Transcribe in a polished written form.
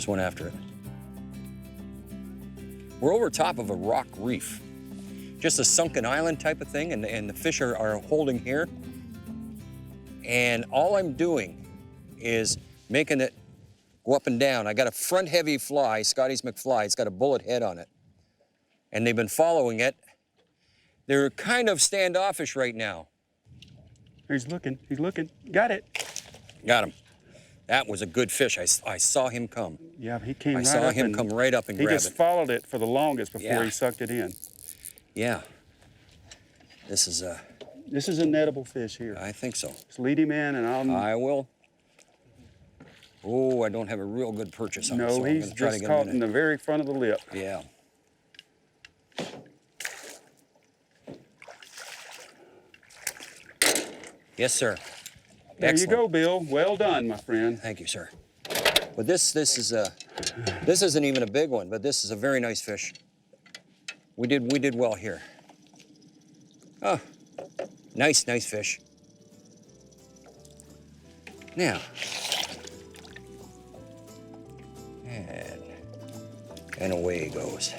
just went after it. We're over top of a rock reef, just a sunken island type of thing, and the fish are holding here. And all I'm doing is making it go up and down. I got a front heavy fly, Scotty's McFly. It's got a bullet head on it. And they've been following it. They're kind of standoffish right now. He's looking, got it. Got him. That was a good fish. I saw him come. Yeah, he came right I up. saw him come right up and grab it. He just followed it for the longest before he sucked it in. Yeah. This is a nettable fish here. I think so. Just lead him in and I will. Oh, I don't have a real good purchase on it, so I'm he's gonna try to just get caught him in the very front of the lip. Yeah. Yes, sir. There Excellent. you go, Bill. Well done, my friend. Thank you, sir. But this isn't even a big one, but this is a very nice fish. We did well here. Oh, nice fish. Now, and away he goes.